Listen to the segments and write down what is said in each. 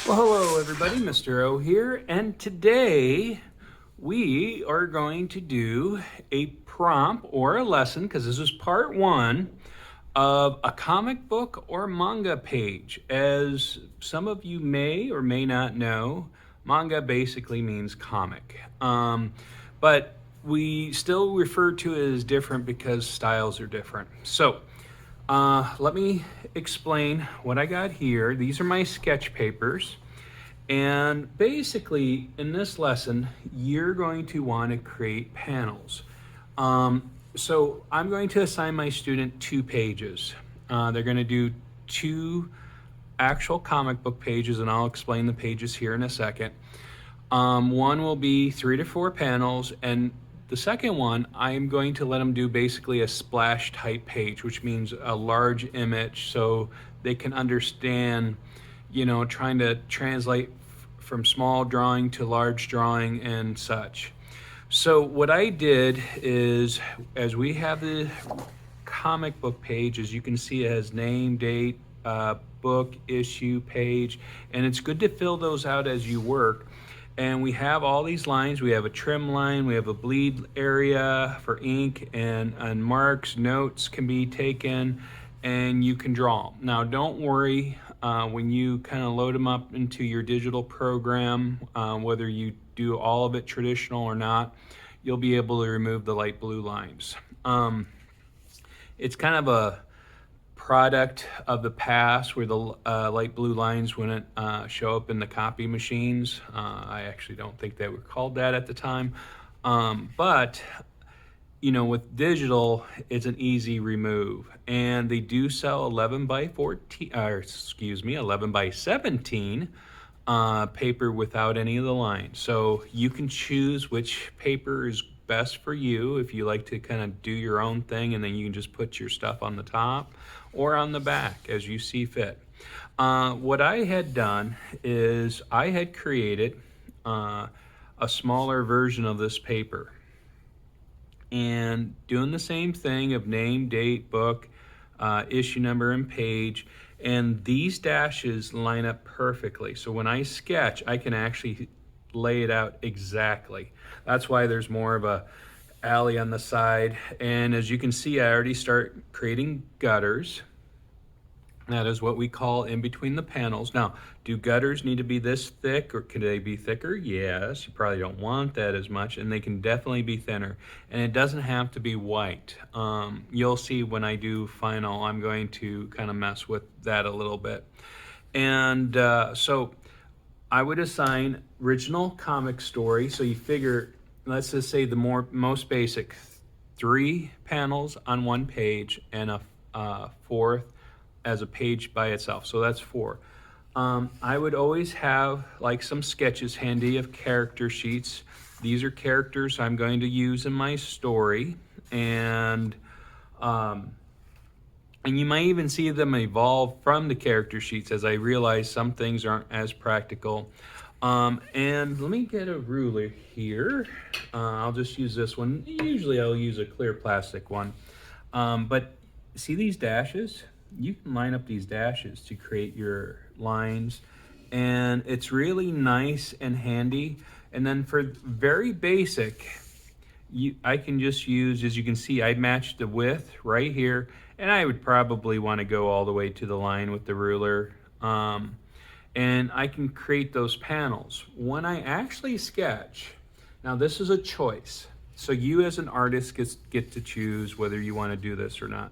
Well, hello everybody, Mr. O here, and today we are going to do a prompt or a lesson, because this is part one of a comic book or manga page. As some of you may or may not know, manga basically means comic. But we still refer to it as different because styles are different. So, let me explain what I got here. These are my sketch papers. And basically, in this lesson, you're going to want to create panels. So I'm going to assign my student 2 pages. They're going to do 2 actual comic book pages, and I'll explain the pages here in a second. One will be 3 to 4 panels, and the second one, I'm going to let them do basically a splash type page, which means a large image so they can understand, trying to translate from small drawing to large drawing and such. So what I did is, as we have the comic book page, as you can see, it has name, date, book, issue, page, and it's good to fill those out as you work. And we have all these lines. We have a trim line, we have a bleed area for ink, and marks, notes can be taken, and you can draw. Now don't worry, when you kind of load them up into your digital program, whether you do all of it traditional or not, you'll be able to remove the light blue lines. It's kind of a product of the past where the light blue lines wouldn't show up in the copy machines. I actually don't think they were called that at the time. But with digital, it's an easy remove. And they do sell 11 by 17 paper without any of the lines. So you can choose which paper is best for you if you like to kind of do your own thing, and then you can just put your stuff on the top or on the back as you see fit. What I had done is I had created a smaller version of this paper, and doing the same thing of name, date, book, issue number, and page. And these dashes line up perfectly. So when I sketch, I can actually lay it out exactly. That's why there's more of a alley on the side. And as you can see, I already start creating gutters. That is what we call in between the panels. Now, do gutters need to be this thick, or can they be thicker? Yes, you probably don't want that as much, and they can definitely be thinner. And it doesn't have to be white. You'll see when I do final, I'm going to kind of mess with that a little bit. And so I would assign original comic story. So you figure, let's just say the most basic, 3 panels on one page and a fourth as a page by itself. So that's 4. I would always have like some sketches handy of character sheets. These are characters I'm going to use in my story, and you might even see them evolve from the character sheets as I realize some things aren't as practical. And let me get a ruler here. I'll just use this one. Usually I'll use a clear plastic one. But see these dashes? You can line up these dashes to create your lines, and it's really nice and handy. And then for very basic, I can just use, as you can see, I matched the width right here, and I would probably want to go all the way to the line with the ruler. And I can create those panels. When I actually sketch, now this is a choice. So you as an artist get to choose whether you want to do this or not.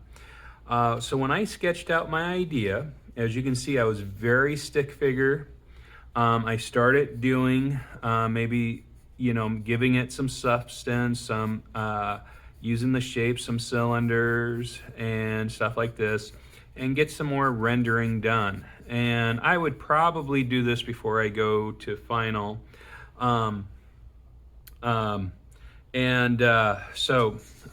So when I sketched out my idea, as you can see, I was very stick figure. I started doing maybe, giving it some substance, some using the shape, some cylinders and stuff like this, and get some more rendering done. And I would probably do this before I go to final. So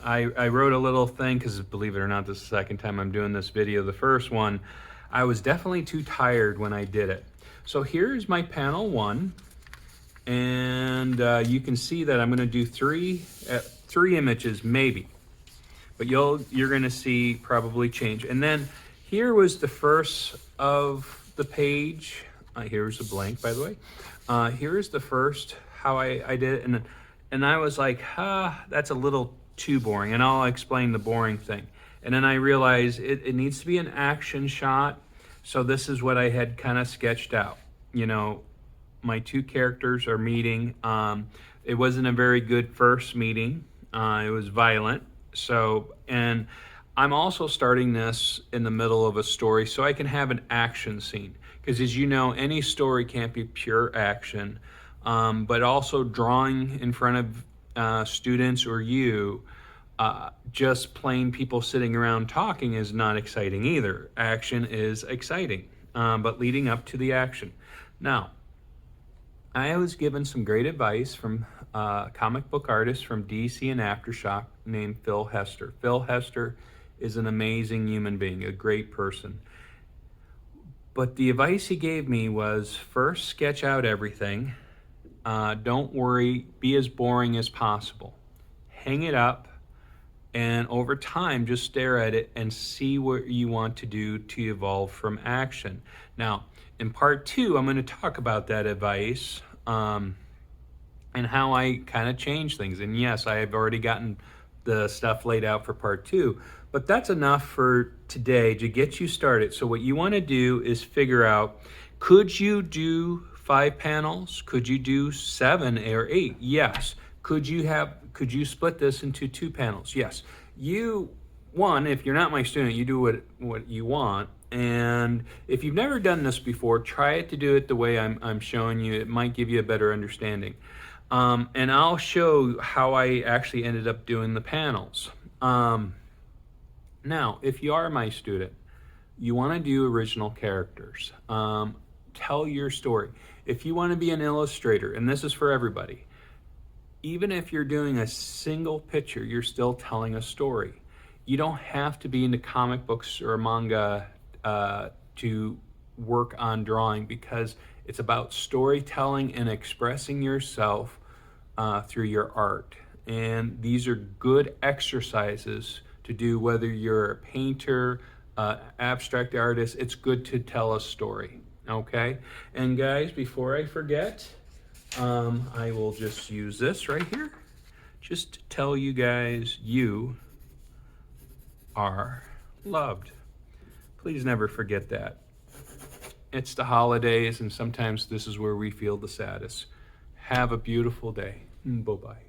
I wrote a little thing, because believe it or not, this is the second time I'm doing this video. The first one, I was definitely too tired when I did it. So here's my panel 1, and you can see that I'm going to do 3 images maybe, but you're going to see probably change. And then here was the first of the page. Here's a blank, by the way. Here's the first how I did it, and I was like, that's a little too boring, and I'll explain the boring thing. And then I realized it needs to be an action shot, so this is what I had kind of sketched out. You know, my two characters are meeting. It wasn't a very good first meeting. It was violent. So, and I'm also starting this in the middle of a story so I can have an action scene. Because as you know, any story can't be pure action. But also drawing in front of students or you, just plain people sitting around talking is not exciting either. Action is exciting, but leading up to the action. Now, I was given some great advice from a comic book artist from DC and Aftershock named Phil Hester. Phil Hester is an amazing human being, a great person. But the advice he gave me was first sketch out everything. Don't worry, be as boring as possible. Hang it up, and over time, just stare at it and see what you want to do to evolve from action. Now, in part 2, I'm going to talk about that advice and how I kind of change things. And yes, I have already gotten the stuff laid out for part 2, but that's enough for today to get you started. So what you want to do is figure out, could you do 5 panels? Could you do 7 or 8? Yes. Could you split this into 2 panels? Yes. If you're not my student, you do what you want. And if you've never done this before, try it to do it the way I'm showing you. It might give you a better understanding. And I'll show how I actually ended up doing the panels. Now, if you are my student, you want to do original characters. Tell your story. If you want to be an illustrator, and this is for everybody, even if you're doing a single picture, you're still telling a story. You don't have to be into comic books or manga to work on drawing, because it's about storytelling and expressing yourself through your art. And these are good exercises to do whether you're a painter, abstract artist. It's good to tell a story, okay? And guys, before I forget, I will just use this right here just to tell you guys you are loved. Please never forget that. It's the holidays, and sometimes this is where we feel the saddest. Have a beautiful day. Bye-bye.